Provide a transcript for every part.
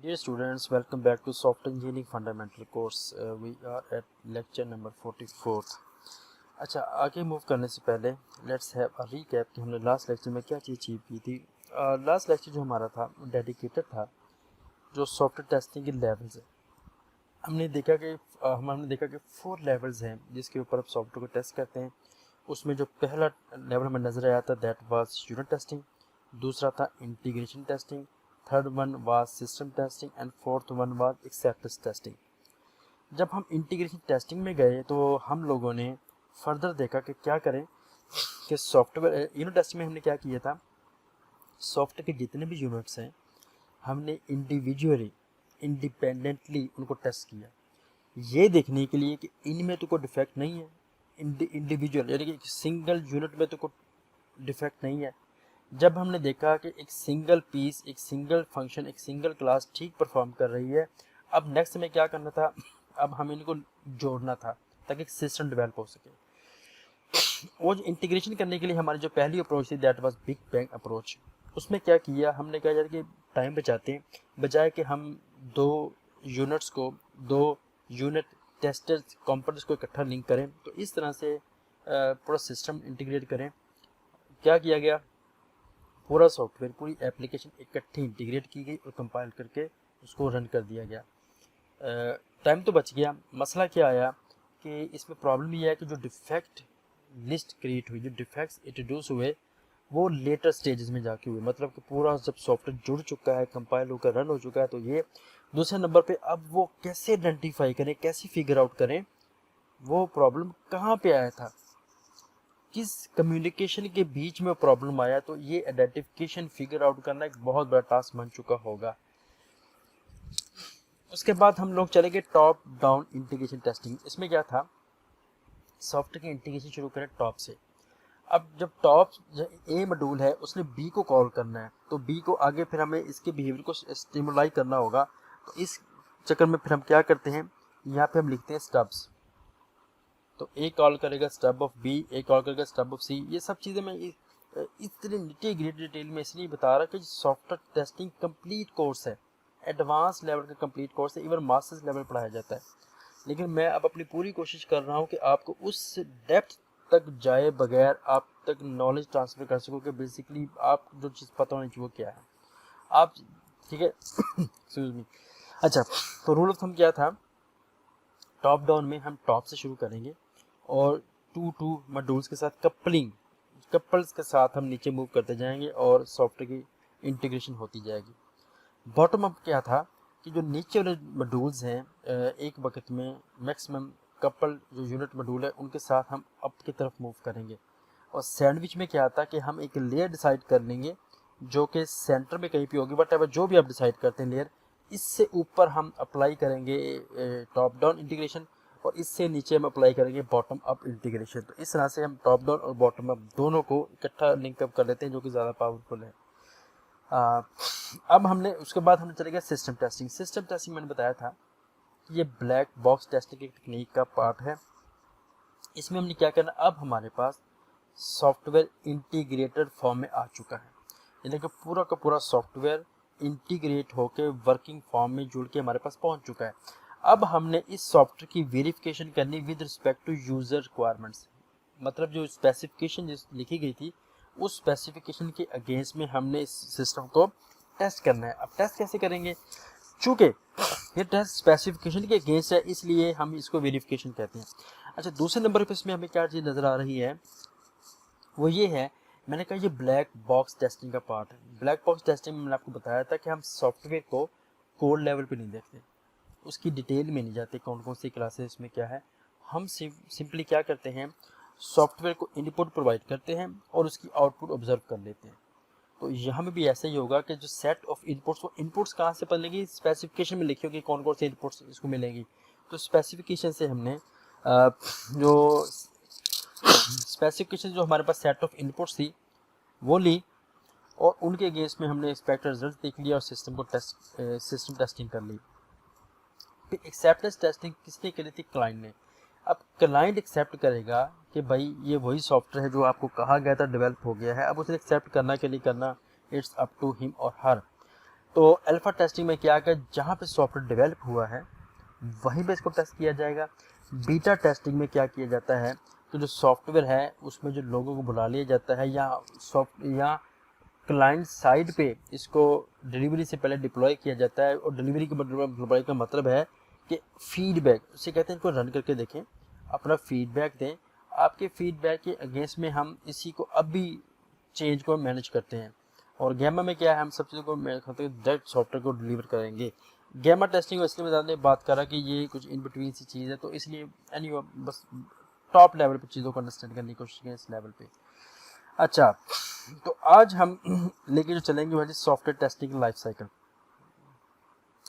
Dear students, welcome back to Software Engineering Fundamental course. We are at lecture number 44. अच्छा, आगे move करने से पहले लेट्स हैव अ रीकैप कि हमने लास्ट लेक्चर में क्या चीज़ अचीव की थी। लास्ट लेक्चर जो हमारा था डेडिकेटेड था जो सॉफ्टवेयर टेस्टिंग के लेवल्स है। हमने देखा कि 4 लेवल्स हैं जिसके ऊपर आप सॉफ्टवेयर को टेस्ट करते हैं। उसमें जो पहला लेवल हमें नज़र आया था दैट वाज यूनिट टेस्टिंग, दूसरा था integration testing, third one was system testing and fourth one was acceptance testing. जब हम इंटीग्रेशन टेस्टिंग में गए तो हम लोगों ने फर्दर देखा कि क्या करें कि सॉफ्टवेयर यूनिट टेस्टिंग में हमने क्या किया था, सॉफ्टवेयर के जितने भी यूनिट्स हैं हमने इंडिविजुअली इंडिपेंडेंटली उनको टेस्ट किया, ये देखने के लिए कि इनमें तो कोई डिफेक्ट नहीं है। इंडिविजुअल यानी कि सिंगल यूनिट में तो कोई डिफेक्ट नहीं है। जब हमने देखा कि एक सिंगल पीस, एक सिंगल फंक्शन, एक सिंगल क्लास ठीक परफॉर्म कर रही है, अब नेक्स्ट में क्या करना था, अब हमें इनको जोड़ना था ताकि एक सिस्टम डेवलप हो सके। वो जो इंटीग्रेशन करने के लिए हमारी जो पहली अप्रोच थी that was big bang approach. उसमें क्या किया हमने, कहा जाए कि टाइम बचाते हैं, बजाय कि हम दो यूनिट्स को, दो यूनिट टेस्टर्स कंपोनेंट्स को इकट्ठा लिंक करें, तो इस तरह से पूरा सिस्टम इंटीग्रेट करें। क्या किया गया, पूरा सॉफ्टवेयर, पूरी एप्लीकेशन इकट्ठी इंटीग्रेट की गई और कंपाइल करके उसको रन कर दिया गया। टाइम तो बच गया। मसला क्या आया कि इसमें प्रॉब्लम ये है कि जो डिफेक्ट लिस्ट क्रिएट हुई, जो डिफेक्ट्स इंट्रोड्यूस हुए वो लेटर स्टेजेस में जाके हुए, मतलब कि पूरा जब सॉफ्टवेयर जुड़ चुका है, कंपाइल होकर रन हो चुका है, तो ये दूसरे नंबर पे अब वो कैसे आइडेंटिफाई करें, कैसे फिगर आउट करें वो प्रॉब्लम कहाँ पे आया था, किस कम्युनिकेशन के बीच में प्रॉब्लम आया, तो ये आइडेंटिफिकेशन फिगर आउट करना एक बहुत बड़ा टास्क बन चुका होगा। उसके बाद हम लोग चले गए टॉप डाउन इंटीग्रेशन टेस्टिंग। इसमें क्या था, सॉफ्टवेयर की इंटीग्रेशन शुरू करें टॉप से। अब जब टॉप ए मॉड्यूल है उसने बी को कॉल करना है, तो बी को आगे फिर हमें इसके बिहेवियर को स्टिमुलाई करना होगा। तो इस चक्कर में फिर हम क्या करते हैं, यहाँ पे हम लिखते हैं स्टब्स। तो ए कॉल करेगा stub of B, A call करेगा स्टब ऑफ सी। ये सब चीज़ें मैं इतनी निटी ग्रेट डिटेल में इसलिए बता रहा कि सॉफ्टवेयर टेस्टिंग कंप्लीट कोर्स है, एडवांस लेवल का कंप्लीट कोर्स है, इवन मास्टर्स लेवल पढ़ाया जाता है। लेकिन मैं अब अपनी पूरी कोशिश कर रहा हूँ कि आपको उस डेप्थ तक जाए बगैर आप तक नॉलेज ट्रांसफर कर सको कि बेसिकली आप जो चीज़ पता होनी चाहिए वो क्या है आप, ठीक है। Excuse me. अच्छा, तो रूल ऑफ थंब क्या था, टॉप डाउन में हम टॉप से शुरू करेंगे और टू मॉड्यूल्स के साथ कपल्स के साथ हम नीचे मूव करते जाएंगे और सॉफ्टवेयर की इंटीग्रेशन होती जाएगी। बॉटम अप क्या था कि जो नीचे वाले मॉड्यूल्स हैं एक वक्त में मैक्सिमम कपल जो यूनिट मॉड्यूल है उनके साथ हम अप की तरफ मूव करेंगे। और सैंडविच में क्या आता है कि हम एक लेयर डिसाइड कर लेंगे जो कि सेंटर में कहीं पे होगी, बट अब जो भी आप डिसाइड करते हैं लेयर, इससे ऊपर हम अप्लाई करेंगे टॉप डाउन इंटीग्रेशन और इससे नीचे हम अप्लाई करेंगे बॉटम अप इंटीग्रेशन। तो इस तरह से हम टॉप डाउन और बॉटम अप दोनों को इकट्ठा लिंकअप कर लेते हैं जो कि ज़्यादा पावरफुल है। अब हमने उसके बाद हमने चले गया सिस्टम टेस्टिंग। सिस्टम टेस्टिंग मैंने बताया था कि ये ब्लैक बॉक्स टेस्टिंग की टेक्निक का पार्ट है। इसमें हमने क्या करना, अब हमारे पास सॉफ्टवेयर इंटीग्रेटेड फॉर्म में आ चुका है, यानी कि पूरा का पूरा सॉफ्टवेयर इंटीग्रेट होकर वर्किंग फॉर्म में जुड़ के हमारे पास पहुंच चुका है। अब हमने इस सॉफ्टवेयर की वेरिफिकेशन करनी with respect to user requirements, मतलब जो स्पेसिफिकेशन लिखी गई थी उस स्पेसिफिकेशन के अगेंस्ट में हमने इस सिस्टम को टेस्ट करना है। अब टेस्ट कैसे करेंगे, चूँकि ये टेस्ट स्पेसिफिकेशन के अगेंस्ट है इसलिए हम इसको वेरिफिकेशन कहते हैं। अच्छा, दूसरे नंबर पर इसमें हमें क्या चीज़ नज़र आ रही है वो ये है, मैंने कहा ये ब्लैक बॉक्स टेस्टिंग का पार्ट है। ब्लैक बॉक्स टेस्टिंग में मैंने आपको बताया था कि हम सॉफ्टवेयर को कोड लेवल पे नहीं देखते, उसकी डिटेल में नहीं जाते कौन कौन सी क्लासेस इसमें क्या है। हम सिंपली क्या करते हैं, सॉफ्टवेयर को इनपुट प्रोवाइड करते हैं और उसकी आउटपुट ऑब्जर्व कर लेते हैं। तो यहाँ में भी ऐसा ही होगा कि जो सेट ऑफ इनपुट्स, वो इनपुट्स कहाँ से मिलेंगी, स्पेसिफिकेशन में लिखी होगी कौन कौन से इनपुट्स इसको मिलेंगी। तो स्पेसिफिकेशन से हमने जो स्पेसिफिकेशन जो हमारे पास सेट ऑफ इनपुट्स थी वो ली और उनके अगेंस्ट में हमने एक्सपेक्टेड रिजल्ट देख लिया और सिस्टम टेस्टिंग कर ली। फिर एक्सेप्टेंस टेस्टिंग किसने करी थी, क्लाइंट ने। अब क्लाइंट एक्सेप्ट करेगा कि भाई ये वही सॉफ्टवेयर है जो आपको कहा गया था डेवलप हो गया है, अब उसे एक्सेप्ट करना के लिए करना इट्स अप टू हिम और हर। तो अल्फ़ा टेस्टिंग में क्या है, जहाँ पे सॉफ्टवेयर डेवलप हुआ है वहीं पे इसको टेस्ट किया जाएगा। बीटा टेस्टिंग में क्या किया जाता है, तो जो सॉफ्टवेयर है उसमें जो लोगों को बुला लिया जाता है या क्लाइंट साइड पे इसको डिलीवरी से पहले डिप्लॉय किया जाता है। और डिलीवरी के डिप्लॉय का मतलब है कि फीडबैक, उसे कहते हैं, इनको रन करके देखें, अपना फीडबैक दें। आपके फीडबैक के अगेंस्ट में हम इसी को अभी चेंज को मैनेज करते हैं। और गैमा में क्या है, हम सब चीज़ों को डायरेक्ट सॉफ्टवेयर को डिलीवर करेंगे। गैमा टेस्टिंग इसलिए मैं ज़्यादा बात कर रहा कि ये कुछ इन बिटवीन सी चीज़ है, तो इसलिए बस टॉप लेवल पे चीज़ों को अंडरस्टैंड करने की कोशिश करें इस लेवल पे। अच्छा, तो आज हम लेके जो चलेंगे वो है सॉफ्टवेयर टेस्टिंग लाइफ साइकिल।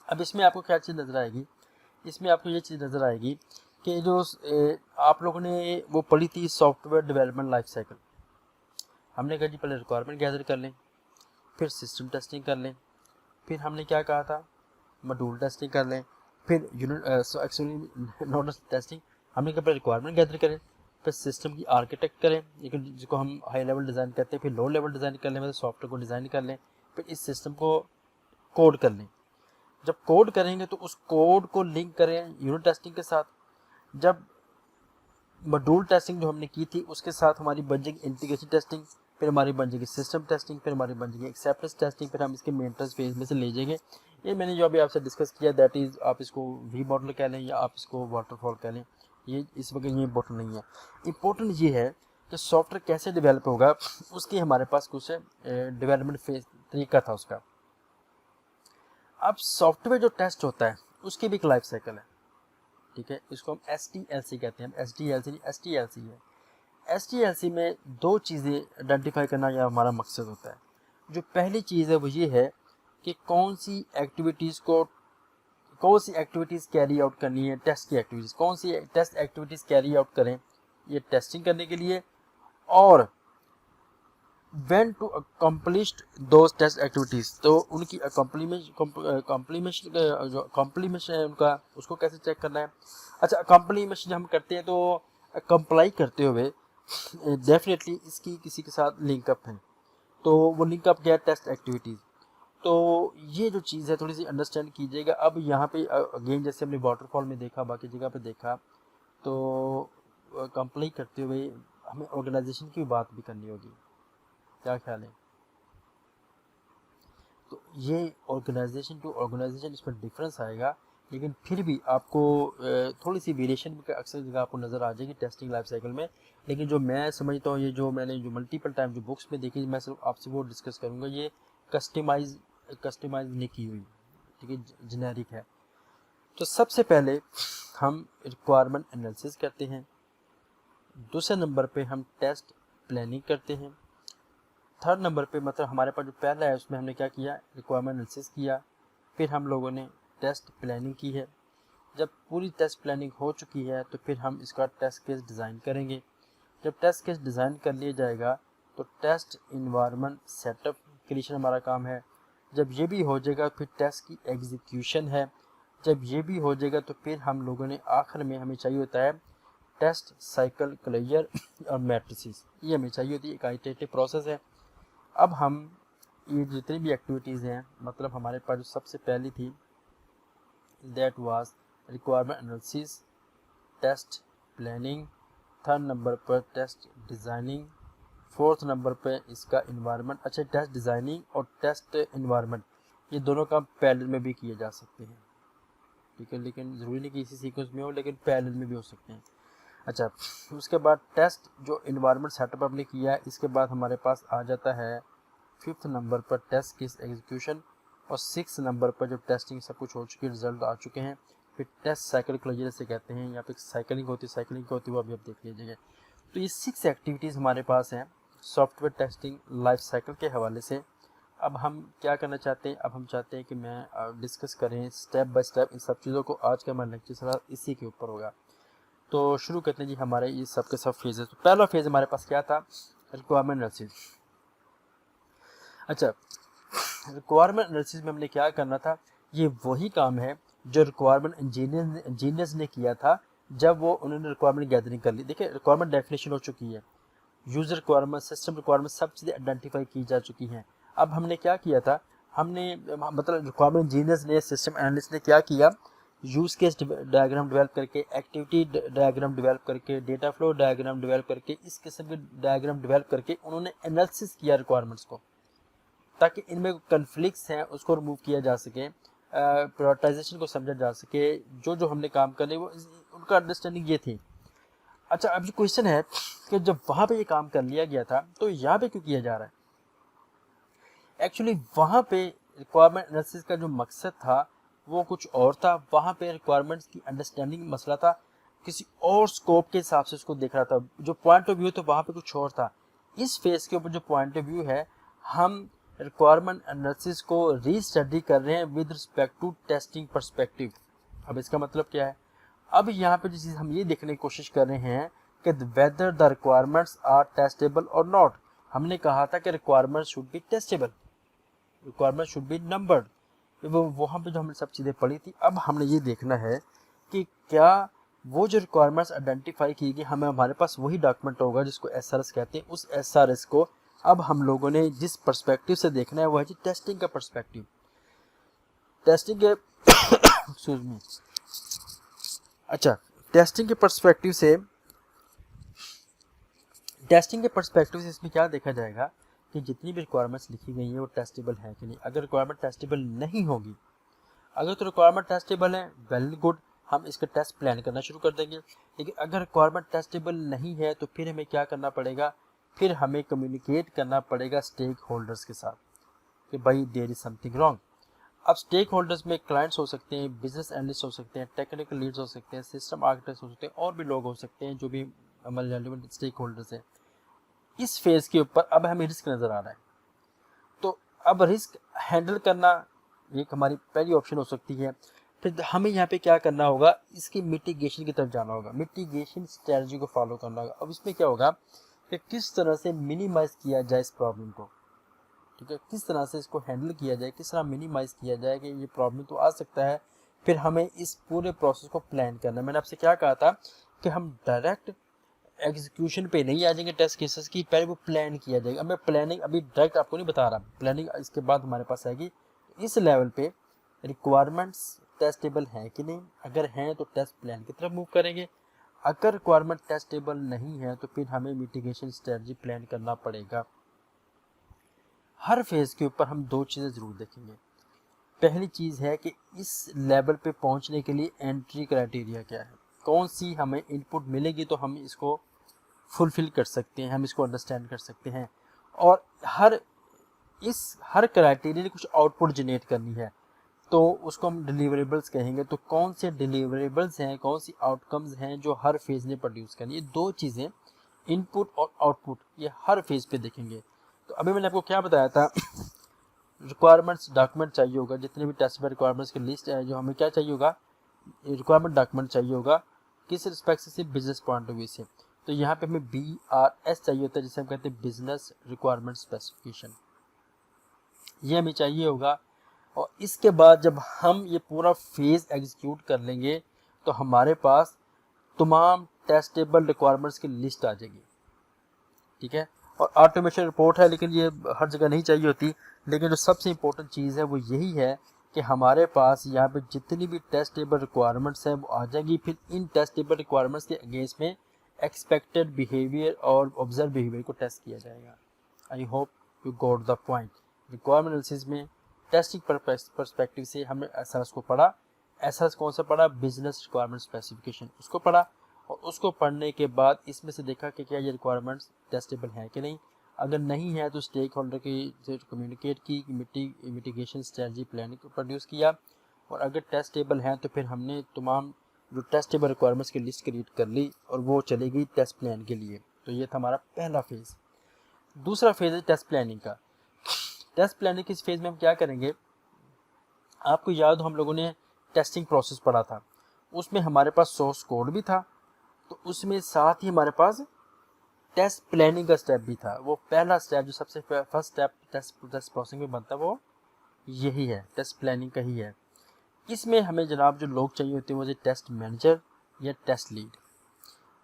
अब इसमें आपको क्या चीज़ नज़र आएगी, इसमें आपको ये चीज़ नज़र आएगी कि जो आप लोगों ने वो पढ़ी थी सॉफ्टवेयर डेवलपमेंट लाइफ साइकिल। हमने कहा जी पहले रिक्वायरमेंट गैदर कर लें, फिर सिस्टम टेस्टिंग कर लें, फिर हमने क्या कहा था मॉड्यूल टेस्टिंग कर लें, फिर यूनिट नोड टेस्टिंग। हमने कहा पहले रिक्वायरमेंट गैदर करें, फिर सिस्टम की आर्किटेक्ट करें, लेकिन जिसको हम हाई लेवल डिज़ाइन करते हैं, फिर लो लेवल डिज़ाइन कर लें, मतलब सॉफ्टवेयर को डिज़ाइन कर लें, फिर इस सिस्टम को कोड कर लें। जब कोड करेंगे तो उस कोड को लिंक करें यूनिट टेस्टिंग के साथ। जब मॉड्यूल टेस्टिंग जो हमने की थी उसके साथ हमारी बन जाएगी इंटीग्रेशन टेस्टिंग, फिर हमारी बन जाएगी सिस्टम टेस्टिंग, फिर हमारी बन जाएगी एक्सेप्टेंस टेस्टिंग, फिर हम इसके मेंटेनेंस फेज में से ले जाएंगे। ये मैंने जो अभी आपसे डिस्कस किया दैट इज़, आप इसको वी मॉडल कह लें या आप इसको वाटरफॉल कह लें, ये इस वक्त ये इंपॉर्टेंट नहीं है। इंपॉर्टेंट ये है कि सॉफ्टवेयर कैसे डेवलप होगा, उसकी हमारे पास कुछ डेवलपमेंट फेज तरीका था उसका। अब सॉफ्टवेयर जो टेस्ट होता है उसकी भी एक लाइफ साइकिल है, ठीक है। इसको हम SDLC कहते हैं, SDLC नहीं STLC है। STLC में दो चीज़ें आइडेंटिफाई करना यह हमारा मकसद होता है। जो पहली चीज़ है वो ये है कि कौन सी एक्टिविटीज़ कैरी आउट करनी है, टेस्ट की एक्टिविटीज़, कौन सी टेस्ट एक्टिविटीज़ कैरी आउट करें ये टेस्टिंग करने के लिए, और when to accomplish those test activities, तो उनकी कॉम्प्लीमेशन है उनका, उसको कैसे चेक करना है। अच्छा, कॉम्प्लीमेशन जब हम करते हैं तो कंप्लाई करते हुए डेफिनेटली इसकी किसी के साथ लिंकअप है, तो वो लिंकअप क्या है, टेस्ट एक्टिविटीज़। तो ये जो चीज़ है थोड़ी सी अंडरस्टैंड कीजिएगा। अब यहाँ पे अगेन जैसे हमने वाटरफॉल में देखा, बाकी जगह पे देखा, तो कंप्लाई करते हुए हमें ऑर्गेनाइजेशन की बात भी करनी होगी। क्या ख्याल है? तो ये ऑर्गेनाइजेशन टू ऑर्गेनाइजेशन इसमें डिफरेंस आएगा, लेकिन फिर भी आपको थोड़ी सी वेरिएशन भी अक्सर जगह आपको नज़र आ जाएगी टेस्टिंग लाइफ साइकिल में। लेकिन जो मैं समझता हूँ, ये जो मैंने जो मल्टीपल टाइम जो बुक्स में देखी, मैं सिर्फ आपसे वो डिस्कस करूँगा। ये कस्टमाइज नहीं की हुई, ठीक है, जेनेरिक है। तो सबसे पहले हम रिक्वायरमेंट एनालिसिस करते हैं, दूसरे नंबर पे हम टेस्ट प्लानिंग करते हैं, थर्ड नंबर पे मतलब हमारे पास जो पहला है उसमें हमने क्या किया, रिक्वायरमेंट एनालिसिस किया, फिर हम लोगों ने टेस्ट प्लानिंग की है। जब पूरी टेस्ट प्लानिंग हो चुकी है तो फिर हम इसका टेस्ट केस डिज़ाइन करेंगे। जब टेस्ट केस डिज़ाइन कर लिया जाएगा तो टेस्ट इन्वायरमेंट सेटअप क्रिएशन हमारा काम है। जब ये भी हो जाएगा फिर टेस्ट की एग्जीक्यूशन है। जब ये भी हो जाएगा तो फिर हम लोगों ने आखिर में हमें चाहिए होता है टेस्ट साइकिल क्लियर और मैट्रिसेस, ये हमें चाहिए होती है, एक आइटरेटिव प्रोसेस है। अब हम ये जितनी भी एक्टिविटीज़ हैं, मतलब हमारे पास जो सबसे पहली थी that was requirement analysis, test planning, third number पर टेस्ट डिज़ाइनिंग, फोर्थ नंबर पे इसका इन्वायरमेंट। अच्छा, टेस्ट डिज़ाइनिंग और टेस्ट इन्वायरमेंट ये दोनों काम पैरेलल में भी किए जा सकते हैं, ठीक है, लेकिन ज़रूरी नहीं कि इसी सीक्वेंस में हो, लेकिन पैरेलल में भी हो सकते हैं। अच्छा, उसके बाद टेस्ट जो इन्वायरमेंट सेटअप हमने किया है, इसके बाद हमारे पास आ जाता है फिफ्थ नंबर पर टेस्ट केस एग्जीक्यूशन, और सिक्स नंबर पर जब टेस्टिंग सब कुछ हो चुकी है, रिजल्ट आ चुके हैं, फिर टेस्ट साइकिल क्लोजर से कहते हैं, या फिर साइकिलिंग होती है वो अभी आप देख लीजिएगा। तो ये 6 एक्टिविटीज़ हमारे पास हैं सॉफ्टवेयर टेस्टिंग लाइफ साइकिल के हवाले से। अब हम क्या करना चाहते हैं, अब हम चाहते हैं कि मैं डिस्कस करें स्टेप बाय स्टेप इन सब चीज़ों को। आज का हमारा लेक्चर सारा इसी के ऊपर होगा। तो शुरू करते हैं जी हमारे ये सब के सब फेजेस। तो पहला फेज़ हमारे पास क्या था, रिक्वायरमेंट एनालिसिस। अच्छा, रिक्वायरमेंट एनालिसिस में हमने क्या करना था, ये वही काम है जो रिक्वायरमेंट इंजीनियर्स ने किया था जब वो उन्होंने रिक्वायरमेंट गैदरिंग कर ली। देखिए, रिक्वायरमेंट डेफिनेशन हो चुकी है, यूज़र रिक्वायरमेंट, सिस्टम रिक्वायरमेंट, सब चीज़ें आइडेंटिफाई की जा चुकी हैं। अब हमने क्या किया था, हमने मतलब रिक्वायरमेंट इंजीनियर्स ने, सिस्टम एनालिस्ट ने क्या किया, यूज़ केस डायग्राम डेवलप करके, एक्टिविटी डायग्राम डेवलप करके, डेटा फ्लो डायग्राम डेवलप करके, इस किस्म के डायग्राम डेवलप करके उन्होंने एनालिसिस किया रिक्वायरमेंट्स को, ताकि इनमें कन्फ्लिक्ट्स हैं उसको रिमूव किया जा सके, प्रायोरिटाइजेशन को समझा जा सके, जो जो हमने काम करने वो उनका अंडरस्टैंडिंग ये थी। अच्छा, अब जो क्वेश्चन है कि जब वहाँ पे ये काम कर लिया गया था तो यहाँ पे क्यों किया जा रहा है? एक्चुअली वहाँ पे रिक्वायरमेंट एनालिसिस का जो मकसद था वो कुछ और था। वहाँ पे रिक्वायरमेंट्स की अंडरस्टैंडिंग मसला था, किसी और स्कोप के हिसाब से उसको देख रहा था, जो पॉइंट ऑफ व्यू था वहाँ पे कुछ और था। इस फेज के ऊपर जो पॉइंट ऑफ व्यू है, हम रिक्वायरमेंट एनालिसिस को रीस्टडी कर रहे हैं with respect to testing perspective. अब इसका मतलब क्या है? अब यहाँ पे जो चीज़ हम ये देखने की कोशिश कर रहे हैं कि whether the requirements are testable और नॉट। हमने कहा था कि requirement should be testable, requirement should be numbered, वो वहाँ पे जो हमने सब चीज़ें पढ़ी थी। अब हमने ये देखना है कि क्या वो जो रिक्वायरमेंट्स आइडेंटिफाई की गई, हमें हमारे पास वही डॉक्यूमेंट होगा जिसको SRS कहते हैं। उस SRS को अब हम लोगों ने जिस पर्सपेक्टिव से देखना है वो है जी टेस्टिंग का पर्सपेक्टिव। टेस्टिंग के एक्सक्यूज मी, अच्छा, टेस्टिंग के पर्सपेक्टिव से इसमें क्या देखा जाएगा कि जितनी भी रिक्वायरमेंट्स लिखी गई हैं वो टेस्टेबल है कि नहीं। अगर रिक्वायरमेंट टेस्टेबल नहीं होगी, अगर तो रिक्वायरमेंट टेस्टेबल है, वेल गुड, हम इसका टेस्ट प्लान करना शुरू कर देंगे। लेकिन अगर रिक्वायरमेंट टेस्टेबल नहीं है तो फिर हमें क्या करना पड़ेगा, फिर हमें कम्युनिकेट करना पड़ेगा स्टेक होल्डर्स के साथ कि भाई देयर इज समथिंग रॉन्ग। अब स्टेक होल्डर्स में क्लाइंट्स हो सकते हैं, बिजनेस एनालिस्ट हो सकते हैं, टेक्निकल लीड्स हो सकते हैं, सिस्टम आर्किटेक्ट्स हो सकते हैं, और भी लोग हो सकते हैं जो भी हमारे रेलेवेंट स्टेक होल्डर्स हैं। इस फेज के ऊपर अब हमें रिस्क नज़र आ रहा है, तो अब रिस्क हैंडल करना एक हमारी पहली ऑप्शन हो सकती है। फिर हमें यहाँ पे क्या करना होगा, इसकी मिटिगेशन की तरफ जाना होगा, मिटिगेशन स्ट्रेटजी को फॉलो करना होगा। अब इसमें क्या होगा कि किस तरह से मिनिमाइज़ किया जाए इस प्रॉब्लम को, ठीक है, किस तरह से इसको हैंडल किया जाए, किस तरह मिनिमाइज़ किया जाए कि ये प्रॉब्लम तो आ सकता है। फिर हमें इस पूरे प्रोसेस को प्लान करना है। मैंने आपसे क्या कहा था कि हम डायरेक्ट एग्जीक्यूशन पे नहीं आ जाएंगे टेस्ट केसेस की, पहले वो प्लान किया जाएगा। अब मैं प्लानिंग अभी डायरेक्ट आपको नहीं बता रहा, प्लानिंग इसके बाद हमारे पास आएगी। इस लेवल पे रिक्वायरमेंट्स टेस्टेबल हैं कि नहीं, अगर हैं तो टेस्ट प्लान की तरफ मूव करेंगे। अगर रिक्वायरमेंट टेस्टेबल नहीं है तो फिर हमें मिटिगेशन स्ट्रेटजी प्लान करना पड़ेगा। हर फेज़ के ऊपर हम दो चीज़ें ज़रूर देखेंगे। पहली चीज़ है कि इस लेवल पे पहुंचने के लिए एंट्री क्राइटेरिया क्या है, कौन सी हमें इनपुट मिलेगी तो हम इसको फुलफ़िल कर सकते हैं, हम इसको अंडरस्टैंड कर सकते हैं। और हर क्राइटेरिया ने कुछ आउटपुट जनरेट करनी है, तो उसको हम डिलीवरेबल्स कहेंगे। तो कौन से डिलीवरेबल्स हैं, कौन सी आउटकम्स हैं जो हर फेज़ ने प्रोड्यूस करनी है। ये दो चीज़ें, इनपुट और आउटपुट, ये हर फेज़ पे देखेंगे। तो अभी मैंने आपको क्या बताया था, रिक्वायरमेंट्स डॉक्यूमेंट चाहिए होगा, जितने भी टेस्ट रिक्वायरमेंट्स की लिस्ट है जो हमें क्या चाहिए होगा, रिक्वायरमेंट डॉक्यूमेंट चाहिए होगा। किस रिस्पेक्ट से, बिजनेस पॉइंट ऑफ व्यू से। तो यहाँ पे हमें BRS चाहिए होता है, जिसे हम कहते हैं बिजनेस रिक्वायरमेंट स्पेसिफिकेशन, ये हमें चाहिए होगा। और इसके बाद जब हम ये पूरा फेज़ एग्जीक्यूट कर लेंगे तो हमारे पास तमाम टेस्टेबल रिक्वायरमेंट्स की लिस्ट आ जाएगी, ठीक है। और ऑटोमेशन रिपोर्ट है, लेकिन ये हर जगह नहीं चाहिए होती। लेकिन जो सबसे इम्पोर्टेंट चीज़ है वो यही है कि हमारे पास यहाँ पे जितनी भी टेस्टेबल रिक्वायरमेंट्स हैं वो आ जाएगी। फिर इन टेस्टेबल रिक्वायरमेंट्स के अगेंस्ट में एक्सपेक्टेड बिहेवियर और ऑब्जर्व बिहेवियर को टेस्ट किया जाएगा। आई hope you got the point. Requirement analysis में टेस्टिंग परस्पेक्टिव से हमने SRS को पढ़ा। SRS कौन सा पढ़ा, बिजनेस रिक्वायरमेंट स्पेसिफिकेशन, उसको पढ़ा। और उसको पढ़ने के बाद इसमें से देखा कि क्या ये रिक्वायरमेंट्स टेस्टेबल हैं कि नहीं। अगर नहीं है तो स्टेक होल्डर की से कम्युनिकेट की, मिटिगेशन स्ट्रेटजी प्लान को प्रोड्यूस किया। और अगर टेस्टेबल हैं तो फिर हमने तमाम जो टेस्टेबल रिक्वायरमेंट्स की लिस्ट क्रिएट कर ली और वो चलेगी टेस्ट प्लान के लिए। तो ये था हमारा पहला फेज़। दूसरा फेज़ है टेस्ट प्लानिंग का। टेस्ट प्लानिंग के इस फेज़ में हम क्या करेंगे, आपको याद हो हम लोगों ने टेस्टिंग प्रोसेस पढ़ा था, उसमें हमारे पास सोर्स कोड भी था, तो उसमें साथ ही हमारे पास टेस्ट प्लानिंग का स्टेप भी था। वो पहला स्टेप जो सबसे फर्स्ट स्टेप टेस्ट प्रोसेसिंग में बनता है वो यही है, टेस्ट प्लानिंग का ही है। इसमें हमें जनाब जो लोग चाहिए होते हैं वो टेस्ट मैनेजर या टेस्ट लीड,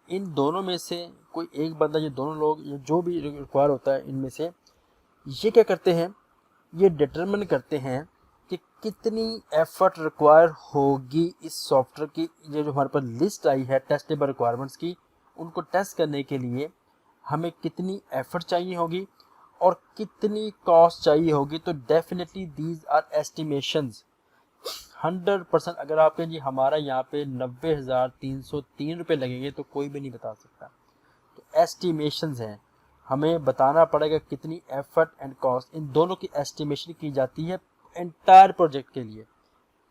इन दोनों में से कोई एक बंदा, ये दोनों लोग, ये जो भी रिक्वायर होता है इनमें से, ये क्या करते हैं ये डिटरमिन करते हैं कि कितनी एफर्ट रिक्वायर होगी इस सॉफ्टवेयर की, ये जो हमारे पास लिस्ट आई है टेस्टेबल रिक्वायरमेंट्स की, उनको टेस्ट करने के लिए हमें कितनी एफर्ट चाहिए होगी और कितनी कॉस्ट चाहिए होगी। तो डेफिनेटली दीज आर एस्टिमेशंस। 100% अगर आपके जी हमारा यहाँ पे 90,303 रुपये लगेंगे तो कोई भी नहीं बता सकता। तो एस्टिमेशंस हैं, हमें बताना पड़ेगा कितनी एफर्ट एंड कॉस्ट, इन दोनों की एस्टिमेशन की जाती है एंटायर प्रोजेक्ट के लिए।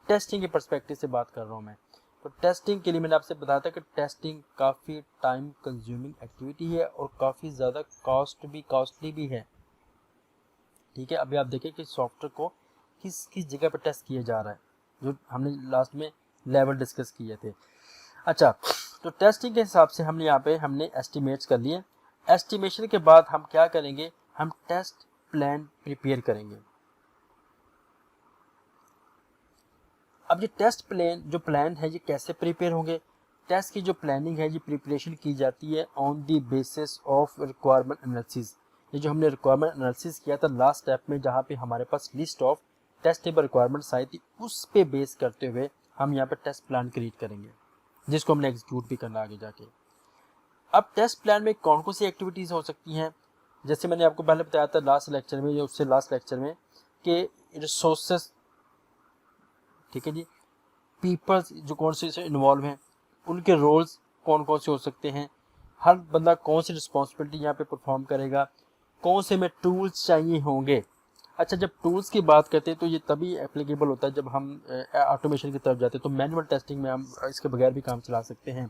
टेस्टिंग के पर्सपेक्टिव से बात कर रहा हूँ मैं। तो टेस्टिंग के लिए मैंने आपसे बताया था कि टेस्टिंग काफ़ी टाइम कंज्यूमिंग एक्टिविटी है और काफ़ी ज़्यादा कॉस्टली भी है। ठीक है, अभी आप देखें कि सॉफ्टवेयर को किस किस जगह पर टेस्ट किया जा रहा है, जो हमने लास्ट में लेवल डिस्कस किए थे। अच्छा, तो टेस्टिंग के हिसाब से हमने एस्टिमेट्स कर लिए। एस्टिमेशन के बाद हम क्या करेंगे, हम टेस्ट प्लान प्रिपेयर करेंगे। अब ये टेस्ट प्लान है ये कैसे प्रिपेयर होंगे। टेस्ट की जो प्लानिंग है ये प्रिपरेशन की जाती है on the basis of requirement analysis. ये जो हमने रिक्वायरमेंट एनालिसिस किया था लास्ट स्टेप में, जहाँ पे हमारे पास लिस्ट ऑफ टेस्टेबल रिक्वायरमेंट्स आई थी, उस पे बेस करते हुए हम यहाँ पे टेस्ट प्लान क्रिएट करेंगे, जिसको हमने एग्जीक्यूट भी करना आगे जाके। अब टेस्ट प्लान में कौन कौन सी एक्टिविटीज़ हो सकती हैं, जैसे मैंने आपको पहले बताया था लास्ट लेक्चर में या उससे लास्ट लेक्चर में, कि रिसोर्सेस, ठीक है जी, पीपल्स जो कौन से इन्वॉल्व हैं, उनके रोल्स कौन कौन से हो सकते हैं, हर बंदा कौन सी रिस्पॉन्सिबिलिटी यहाँ पे परफॉर्म करेगा, कौन से में टूल्स चाहिए होंगे। अच्छा, जब टूल्स की बात करते हैं तो ये तभी एप्लीकेबल होता है जब हम ऑटोमेशन की तरफ जाते हैं। तो मैनुअल टेस्टिंग में हम इसके बगैर भी काम चला सकते हैं।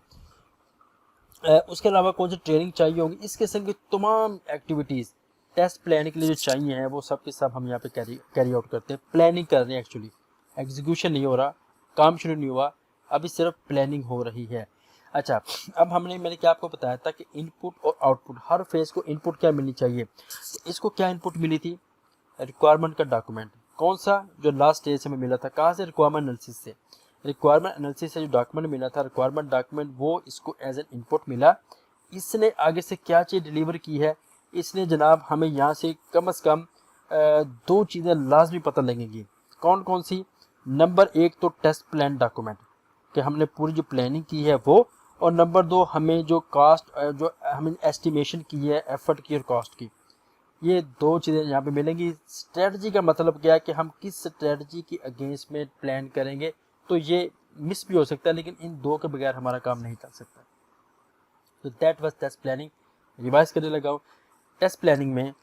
उसके अलावा कौन सी ट्रेनिंग चाहिए होगी, इस किस्म की तमाम एक्टिविटीज़ टेस्ट प्लानिंग के लिए जो चाहिए हैं वो सब के सब हम यहाँ पे कैरी आउट करते हैं। प्लानिंग कर रहे हैं, एक्चुअली एग्जीक्यूशन नहीं हो रहा, काम शुरू नहीं हुआ, अभी सिर्फ प्लानिंग हो रही है। अच्छा, अब मैंने क्या आपको बताया था कि इनपुट और आउटपुट, हर फेज को इनपुट क्या मिलनी चाहिए। तो इसको क्या इनपुट मिली थी, रिक्वायरमेंट का डॉक्यूमेंट, कौन सा, जो लास्ट स्टेज से हमें मिला था, कहाँ से, रिक्वायरमेंट एनालिसिस से। रिक्वायरमेंट एनालिसिस से जो डॉक्यूमेंट मिला था, रिक्वायरमेंट डॉक्यूमेंट, वो इसको एज एन इनपुट मिला। इसने आगे से क्या चीज़ डिलीवर की है, इसने जनाब हमें यहाँ से कम से कम दो चीज़ें लाजमी पता लगेंगी। कौन कौन सी, नंबर एक तो टेस्ट प्लान डॉक्यूमेंट, कि हमने पूरी जो प्लानिंग की है वो, और नंबर दो हमें जो कॉस्ट, जो हमें एस्टिमेशन की है एफर्ट की और कॉस्ट की, ये दो चीज़ें यहाँ पे मिलेंगी। स्ट्रेटजी का मतलब क्या है कि हम किस स्ट्रेटजी के अगेंस्ट में प्लान करेंगे, तो ये मिस भी हो सकता है, लेकिन इन दो के बगैर हमारा काम नहीं चल सकता। तो that was test planning. Revise करने लगा हूँ। टेस्ट प्लानिंग में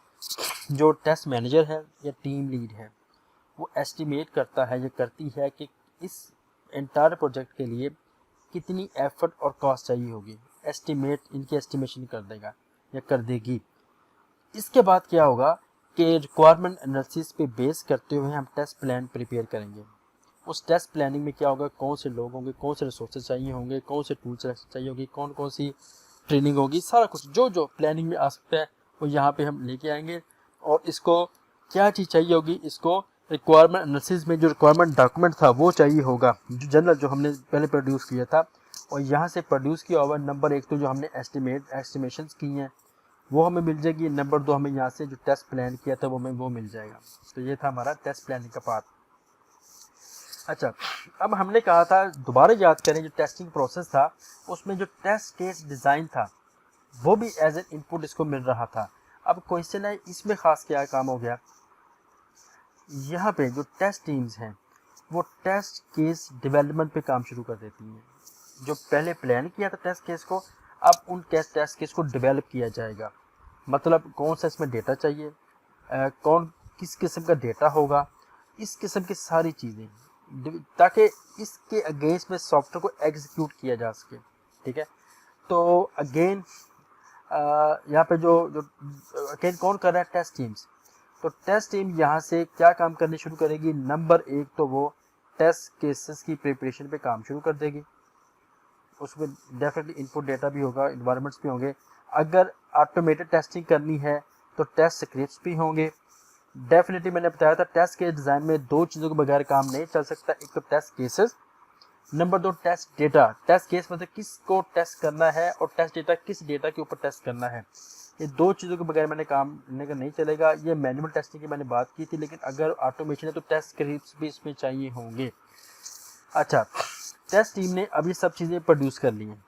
जो टेस्ट मैनेजर है या टीम लीड है, वो एस्टिमेट करता है, ये करती है कि इस एंटायर प्रोजेक्ट के लिए कितनी एफर्ट और कॉस्ट चाहिए होगी। एस्टिमेट, इनकी एस्टिमेशन कर देगा या कर देगी। इसके बाद क्या होगा कि रिक्वायरमेंट एनालिसिस पे बेस करते हुए हम टेस्ट प्लान प्रिपेयर करेंगे। उस टेस्ट प्लानिंग में क्या होगा, कौन से लोग होंगे, कौन से रिसोर्सेज चाहिए होंगे, कौन से टूल्स चाहिए होगी, कौन कौन सी ट्रेनिंग होगी, सारा कुछ जो जो प्लानिंग में आ सकता है वो यहाँ पे हम लेके आएंगे। और इसको क्या चीज़ चाहिए होगी, इसको रिक्वायरमेंट एनालिसिस में जो रिक्वायरमेंट डॉक्यूमेंट था वो चाहिए होगा, जो जनरल जो हमने पहले प्रोड्यूस किया था। और यहाँ से प्रोड्यूस किया हुआ नंबर एक तो जो हमने एस्टिमेशन की हैं वो हमें मिल जाएगी। नंबर दो, हमें यहाँ से जो टेस्ट प्लान किया था वो हमें वो मिल जाएगा। तो ये था हमारा टेस्ट प्लानिंग का पार्ट। अच्छा, अब हमने कहा था, दोबारा याद करें, जो टेस्टिंग प्रोसेस था उसमें जो टेस्ट केस डिज़ाइन था वो भी एज एन इनपुट इसको मिल रहा था। अब क्वेश्चन है, इसमें ख़ास क्या काम हो गया, यहाँ पे जो टेस्ट टीम्स हैं वो टेस्ट केस डेवलपमेंट पे काम शुरू कर देती हैं। जो पहले प्लान किया था टेस्ट केस को, अब उन टेस्ट केस को डेवलप किया जाएगा। मतलब कौन सा इसमें डेटा चाहिए, कौन किस किस्म का डेटा होगा, इस किस्म की सारी चीज़ें, ताकि इसके अगेंस्ट में सॉफ्टवेयर को एग्जीक्यूट किया जा सके। ठीक है, तो अगेन यहाँ पे जो जो अगेन कौन कर रहा है, टेस्ट टीम्स। तो टेस्ट टीम यहाँ से क्या काम करनी शुरू करेगी, नंबर एक तो वो टेस्ट केसेस की प्रिपरेशन पे काम शुरू कर देगी। उसमें डेफिनेटली इनपुट डेटा भी होगा, इन्वायरमेंट्स भी होंगे। अगर ऑटोमेटेड टेस्टिंग करनी है तो टेस्ट स्क्रिप्ट्स भी होंगे। डेफिनेटली मैंने बताया था टेस्ट के डिज़ाइन में दो चीज़ों के बगैर काम नहीं चल सकता, एक तो टेस्ट केसेस, नंबर दो टेस्ट डेटा। टेस्ट केस मतलब किसको टेस्ट करना है और टेस्ट डेटा किस डेटा के ऊपर टेस्ट करना है। ये दो चीज़ों के बगैर मैंने काम करने का नहीं चलेगा। ये मैनुअल टेस्टिंग की मैंने बात की थी, लेकिन अगर ऑटोमेशन है तो टेस्ट स्क्रिप्ट्स भी इसमें चाहिए होंगे। अच्छा, टेस्ट टीम ने अब ये सब चीज़ें प्रोड्यूस कर ली हैं।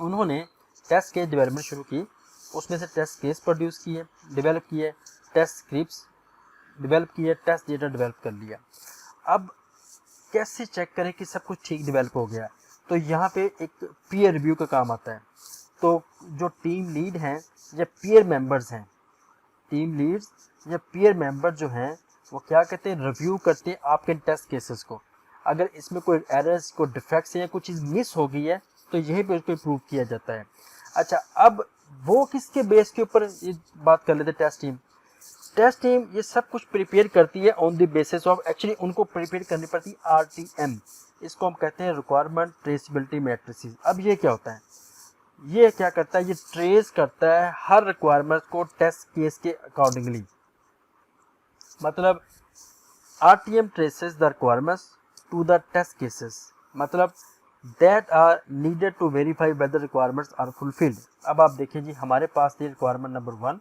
उन्होंने टेस्ट केस डेवलपमेंट शुरू की, उसमें से टेस्ट केस प्रोड्यूस किए, डेवलप किए, टेस्ट स्क्रिप्ट्स डेवलप किए, टेस्ट डेटा डेवलप कर लिया। अब कैसे चेक करें कि सब कुछ ठीक डेवलप हो गया? तो यहाँ पे एक पीयर रिव्यू का काम आता है। तो जो टीम लीड हैं या पीयर मेंबर्स हैं, टीम लीड्स या पीयर मेंबर जो हैं वो क्या कहते हैं, रिव्यू करते हैं आपके टेस्ट केसेस को। अगर इसमें कोई एरर्स, कोई डिफेक्ट्स या कुछ चीज़ मिस हो गई है तो यही पे उसको इम्प्रूव किया जाता है। अच्छा, अब वो किसके बेस के ऊपर ये बात कर लेते हैं? Test team. टेस्ट टीम ये सब कुछ प्रिपेयर करती है on the basis of, actually उनको प्रिपेयर करनी पड़ती है RTM। इसको हम कहते हैं रिक्वायरमेंट ट्रेसिबिलिटी मैट्रिसेस। अब ये क्या होता है? ये क्या करता है? ये ट्रेस करता है हर रिक्वायरमेंट को टेस्ट केस के अकॉर्डिंगली। मतलब RTM traces the requirements to the test cases, मतलब that are needed to verify whether requirements are fulfilled. अब आप देखिए जी, हमारे पास थी रिक्वायरमेंट नंबर 1,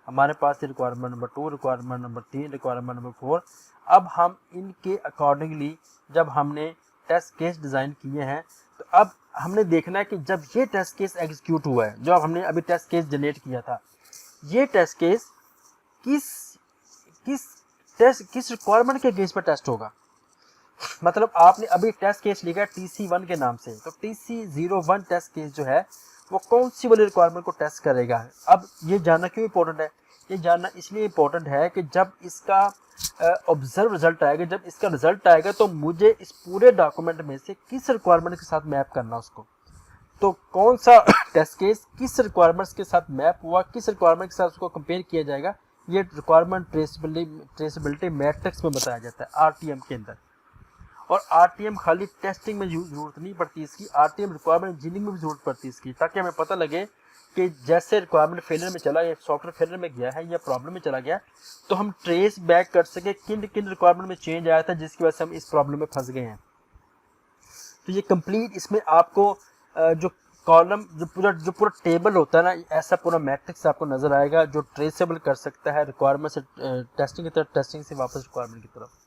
हमारे पास थी requirement number 2, requirement number 3, requirement number 4। अब हम इनके अकॉर्डिंगली जब हमने टेस्ट केस डिज़ाइन किए हैं, तो अब हमने देखना है कि जब ये टेस्ट केस एग्जीक्यूट हुआ है, जो हमने अभी टेस्ट केस जनरेट किया था, ये टेस्ट केस किस रिक्वायरमेंट के केस पर टेस्ट होगा। मतलब आपने अभी टेस्ट केस लिखा है TC1 के नाम से, तो TC01 टेस्ट केस जो है वो कौन सी वाली रिक्वायरमेंट को टेस्ट करेगा। अब ये जानना क्यों इम्पोर्टेंट है? ये जानना इसलिए इम्पोर्टेंट है कि जब इसका ऑब्जर्व रिजल्ट आएगा, जब इसका रिजल्ट आएगा, तो मुझे इस पूरे डॉक्यूमेंट में से किस रिक्वायरमेंट के साथ मैप करना उसको। तो कौन सा टेस्ट केस किस रिक्वायरमेंट्स के साथ मैप हुआ, किस रिक्वायरमेंट के साथ उसको कंपेयर किया जाएगा, ये रिक्वायरमेंट ट्रेसिबिलिटी मैट्रिक्स में बताया जाता है RTM के अंदर। और RTM खाली टेस्टिंग में जरूरत नहीं पड़ती इसकी, RTM रिक्वायरमेंट इंजीनियरिंग में भी जरूरत पड़ती है इसकी, ताकि हमें पता लगे कि जैसे रिक्वायरमेंट फेलियर में चला या सॉफ्टवेयर फेलियर में गया है या प्रॉब्लम में चला गया, तो हम ट्रेस बैक कर सके किन किन रिक्वायरमेंट में चेंज आया था जिसकी वजह से हम इस प्रॉब्लम में फंस गए हैं। तो ये कंप्लीट इसमें आपको जो कॉलम जो पूरा टेबल होता है ना, ऐसा पूरा मैट्रिक्स आपको नजर आएगा जो ट्रेसेबल कर सकता है रिक्वायरमेंट से टेस्टिंग की तरफ, टेस्टिंग से वापस रिक्वायरमेंट की तरफ।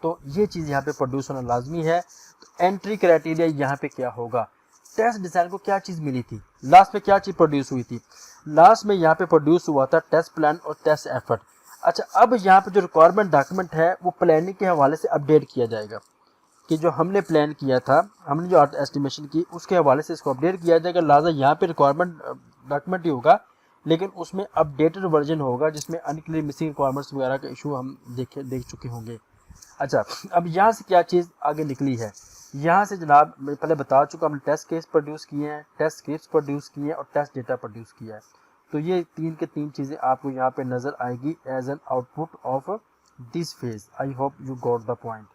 तो ये चीज़ यहाँ पे प्रोड्यूस होना लाजमी है। तो एंट्री क्राइटेरिया यहाँ पे क्या होगा? टेस्ट डिज़ाइन को क्या चीज़ मिली थी, लास्ट में क्या चीज़ प्रोड्यूस हुई थी? लास्ट में यहाँ पे प्रोड्यूस हुआ था टेस्ट प्लान और टेस्ट एफर्ट। अच्छा, अब यहाँ पे जो रिक्वायरमेंट डॉक्यूमेंट है वो प्लानिंग के हवाले से अपडेट किया जाएगा कि जो हमने प्लान किया था, हमने जो एस्टिमेशन की, उसके हवाले से इसको अपडेट किया जाएगा। लिहाजा यहाँ पे रिक्वायरमेंट डॉक्यूमेंट ही होगा, लेकिन उसमें अपडेटेड वर्जन होगा जिसमें अनक्लियर मिसिंग रिक्वायरमेंट्स वगैरह का इशू हम देख चुके होंगे। अच्छा, अब यहाँ से क्या चीज़ आगे निकली है? यहाँ से जनाब मैं पहले बता चुका, हमने टेस्ट केस प्रोड्यूस किए हैं, टेस्ट स्क्रिप्ट्स प्रोड्यूस किए हैं और टेस्ट डेटा प्रोड्यूस किया है। तो ये तीन के तीन चीज़ें आपको यहाँ पे नज़र आएगी as an output of this phase. I hope you got the point.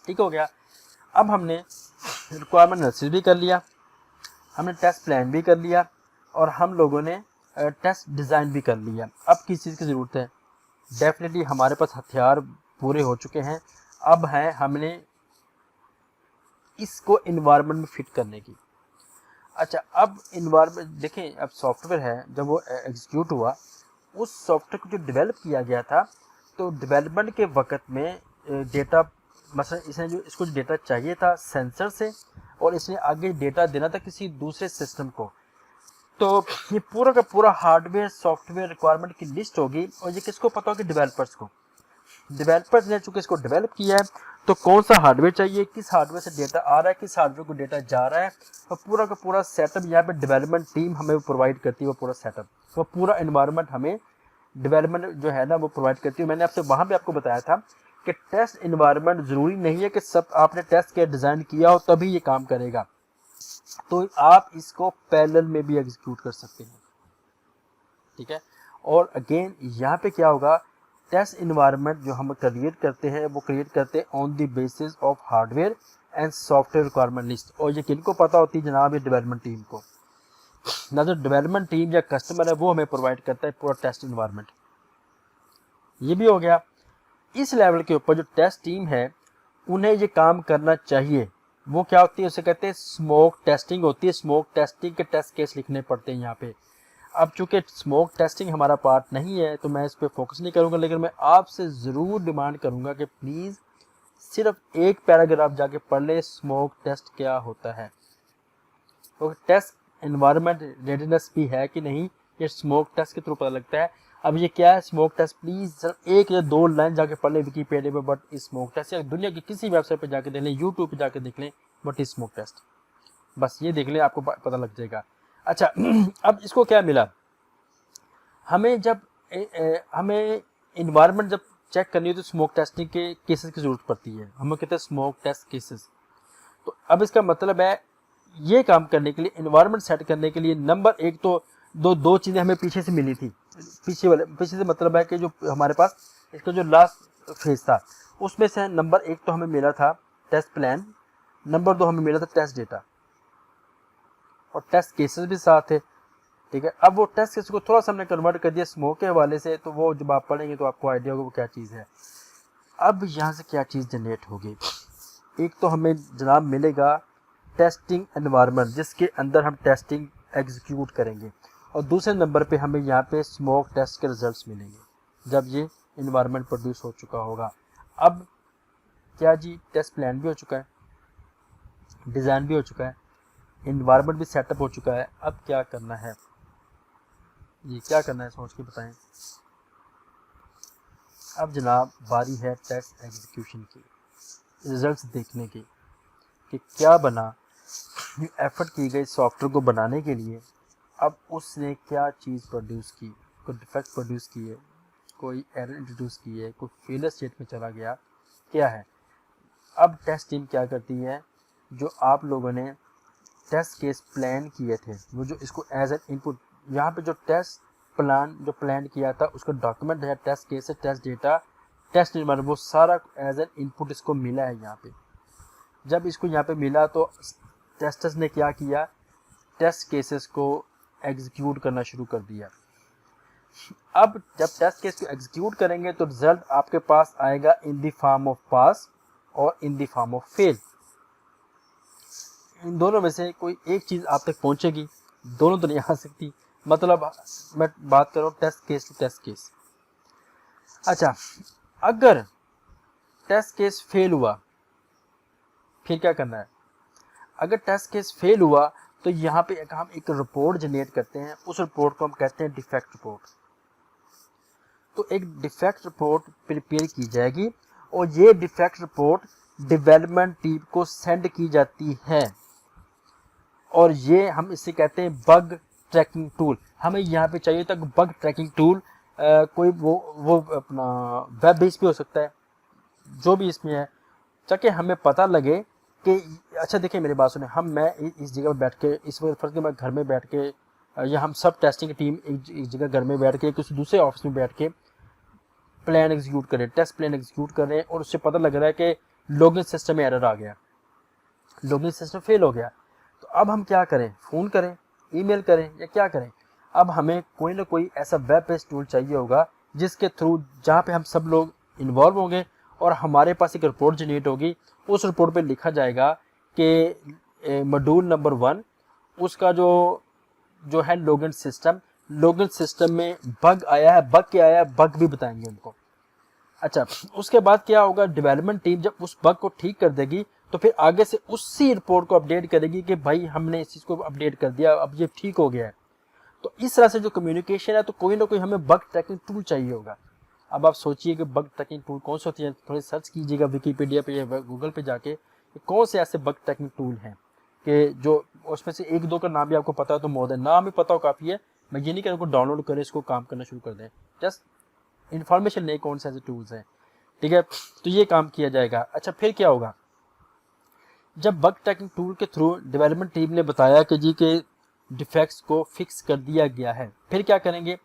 ठीक हो गया। अब हमने रिक्वायरमेंट एनालिसिस भी कर लिया, हमने टेस्ट प्लान भी कर लिया और हम लोगों ने टेस्ट डिज़ाइन भी कर लिया। अब किस चीज़ की ज़रूरत है? डेफिनेटली हमारे पास हथियार पूरे हो चुके हैं। अब है हमने इसको इन्वायरमेंट में फिट करने की। अच्छा, अब इन्वायरमेंट देखें, अब सॉफ्टवेयर है जब वो एग्जीक्यूट हुआ, उस सॉफ्टवेयर को जो डेवलप किया गया था, तो डेवलपमेंट के वक्त में डेटा, मसलन इसने जो इसको डेटा चाहिए था सेंसर से और इसने आगे डेटा देना था किसी दूसरे सिस्टम को, तो ये पूरा का पूरा हार्डवेयर सॉफ्टवेयर रिक्वायरमेंट की लिस्ट होगी और ये किसको पता होगी? डेवलपर्स को। डेवलपर्स ने चूंकि इसको डेवलप किया है, तो कौन सा हार्डवेयर चाहिए, किस हार्डवेयर से डेटा आ रहा है, किस हार्डवेयर को डेटा जा रहा है, तो पूरा का पूरा सेटअप यहाँ पे डेवलपमेंट टीम हमें प्रोवाइड करती है। वो पूरा सेटअप, वो पूरा एनवायरनमेंट हमें डेवलपमेंट जो है ना वो प्रोवाइड करती है। मैंने आपसे वहाँ पे आपको बताया था कि टेस्ट एनवायरनमेंट ज़रूरी नहीं है कि सब आपने टेस्ट के डिज़ाइन किया हो तभी ये काम करेगा, तो आप इसको पैरेलल में भी एग्जीक्यूट कर सकते हैं। ठीक है। और अगेन यहाँ पे क्या होगा, टेस्ट इन्वायरमेंट जो हम क्रिएट करते हैं वो क्रिएट करते हैं on the basis of hardware and software requirement list. और ये किनको पता होती है जनाब? ये डेवलपमेंट टीम को। ना जो डेवलपमेंट टीम या कस्टमर है वो हमें प्रोवाइड करता है पूरा टेस्ट इन्वायरमेंट। ये भी हो गया। इस लेवल के ऊपर जो टेस्ट टीम है उन्हें ये काम करना चाहिए। वो क्या होती है, उसे कहते हैं स्मोक टेस्टिंग होती है। स्मोक टेस्टिंग के टेस्ट केस लिखने पड़ते हैं यहाँ पे। अब चूंकि स्मोक टेस्टिंग हमारा पार्ट नहीं है तो मैं इस पर फोकस नहीं करूँगा, लेकिन मैं आपसे ज़रूर डिमांड करूँगा कि प्लीज़ सिर्फ एक पैराग्राफ जाके पढ़ ले स्मोक टेस्ट क्या होता है। तो टेस्ट एनवायरनमेंट रेडीनेस भी है कि नहीं, ये स्मोक टेस्ट के थ्रू पता लगता है। अब ये क्या है स्मोक टेस्ट, प्लीज़ सिर्फ एक या दो लाइन जाके पढ़ ले विकीपीडिया पे, बट इस स्मोक टेस्ट, या दुनिया की किसी वेबसाइट पे जाके देख लें, यूट्यूब पे जाके देख लें, बट इस स्मोक टेस्ट, बस ये देख लें, आपको पता लग जाएगा। अच्छा अब इसको क्या मिला, हमें जब हमें इन्वायरमेंट जब चेक करनी हो तो स्मोक टेस्टिंग के केसेस की ज़रूरत पड़ती है, हमें कहते हैं स्मोक टेस्ट केसेस। तो अब इसका मतलब है ये काम करने के लिए, इन्वायरमेंट सेट करने के लिए, नंबर एक तो दो चीज़ें हमें पीछे से मिली थी। पीछे से मतलब है कि जो हमारे पास इसका जो लास्ट फेज था उसमें से नंबर एक तो हमें मिला था टेस्ट प्लान, नंबर दो हमें मिला था टेस्ट डेटा, और टेस्ट केसेस भी साथ थे। ठीक है, अब वो टेस्ट केस को थोड़ा सा हमने कन्वर्ट कर दिया स्मोक के हवाले से, तो वो जब आप पढ़ेंगे तो आपको आइडिया होगा वो क्या चीज़ है। अब यहाँ से क्या चीज़ जनरेट होगी, एक तो हमें जनाब मिलेगा टेस्टिंग एनवायरनमेंट जिसके अंदर हम टेस्टिंग एग्जीक्यूट करेंगे, और दूसरे नंबर पे हमें यहाँ पे स्मोक टेस्ट के रिजल्ट्स मिलेंगे जब ये एनवायरनमेंट प्रोड्यूस हो चुका होगा। अब क्या जी, टेस्ट प्लान भी हो चुका है, डिज़ाइन भी हो चुका है, एनवायरनमेंट भी सेटअप हो चुका है। अब क्या करना है जी, क्या करना है सोच के बताएं। अब जनाब बारी है टेस्ट एग्जीक्यूशन की, रिजल्ट्स देखने की कि क्या बना, एफर्ट की गई सॉफ्टवेयर को बनाने के लिए। अब उसने क्या चीज़ प्रोड्यूस की, कोई डिफेक्ट प्रोड्यूस किए, कोई एरर इंट्रोड्यूस किए, कोई फेलियर स्टेट में चला गया, क्या है। अब टेस्ट टीम क्या करती है, जो आप लोगों ने टेस्ट केस प्लान किए थे, वो जो इसको एज एन इनपुट, यहाँ पे जो टेस्ट प्लान जो प्लान किया था उसका डॉक्यूमेंट है, टेस्ट केस है, टेस्ट डेटा, टेस्ट एनवायरनमेंट, वो सारा एज एन इनपुट इसको मिला है यहाँ पे। जब इसको यहाँ पे मिला तो टेस्टर्स ने क्या किया, टेस्ट केसेस को एग्जीक्यूट करना शुरू कर दिया। अब जब टेस्ट केस को एग्जीक्यूट करेंगे तो रिजल्ट आपके पास आएगा in the form of pass और in the form of fail. इन दोनों में से कोई एक चीज़ आप तक पहुंचेगी, दोनों तो नहीं आ सकती। मतलब मैं बात कर रहा हूँ test case to test case. अच्छा, अगर टेस्ट केस फेल हुआ फिर क्या करना है। अगर टेस्ट केस फेल हुआ तो यहाँ पे हम एक रिपोर्ट जनरेट करते हैं, उस रिपोर्ट को हम कहते हैं डिफेक्ट रिपोर्ट। तो एक डिफेक्ट रिपोर्ट प्रिपेयर की जाएगी और ये डिफेक्ट रिपोर्ट डेवलपमेंट टीम को सेंड की जाती है, और ये हम इसे कहते हैं बग ट्रैकिंग टूल। हमें यहाँ पे चाहिए था बग ट्रैकिंग टूल, कोई वो अपना वेब बेस भी हो सकता है, जो भी इसमें है, ताकि हमें पता लगे कि अच्छा देखिए मेरी बात सुने, मैं इस जगह पर बैठ के, इस वक्त फर्क मैं घर में बैठ के, या हम सब टेस्टिंग की टीम एक जगह घर में बैठ के किसी दूसरे ऑफिस में बैठ के प्लान एग्जीक्यूट करें, टेस्ट प्लान एग्जीक्यूट कर रहे हैं, और उससे पता लग रहा है कि लॉगिन सिस्टम में एरर आ गया, लॉगिन सिस्टम फेल हो गया। तो अब हम क्या करें, फ़ोन करें, ईमेल करें, या क्या करें। अब हमें कोई ना कोई ऐसा वेब बेस्ड टूल चाहिए होगा जिसके थ्रू, जहाँ पे हम सब लोग इन्वॉल्व होंगे और हमारे पास एक रिपोर्ट जनरेट होगी। उस रिपोर्ट पे लिखा जाएगा कि मॉड्यूल नंबर 1 उसका जो है लॉगिन सिस्टम में बग आया है, बग क्या आया है, बग भी बताएंगे उनको। अच्छा, उसके बाद क्या होगा, डेवलपमेंट टीम जब उस बग को ठीक कर देगी तो फिर आगे से उसी रिपोर्ट को अपडेट करेगी कि भाई हमने इस चीज़ को अपडेट कर दिया, अब ये ठीक हो गया है। तो इस तरह से जो कम्युनिकेशन है, तो कोई ना कोई हमें बग ट्रैकिंग टूल चाहिए होगा। अब आप सोचिए कि बग ट्रैकिंग टूल कौन सी होती है, थोड़ी सर्च कीजिएगा विकीपीडिया पे या गूगल पे जाके कौन से ऐसे बग ट्रैकिंग टूल हैं कि जो उसमें से एक दो का नाम भी आपको पता हो तो मोर देन, नाम भी पता हो काफ़ी है। मैं ये नहीं कह रहा हूँ डाउनलोड करें, इसको काम करना शुरू कर दें, जस्ट इन्फॉर्मेशन नहीं कौन से ऐसे टूल्स हैं। ठीक है, तो ये काम किया जाएगा। अच्छा, फिर क्या होगा, जब बग ट्रैकिंग टूल के थ्रू डेवलपमेंट टीम ने बताया कि जी के डिफेक्ट्स को फिक्स कर दिया गया है, फिर क्या करेंगे,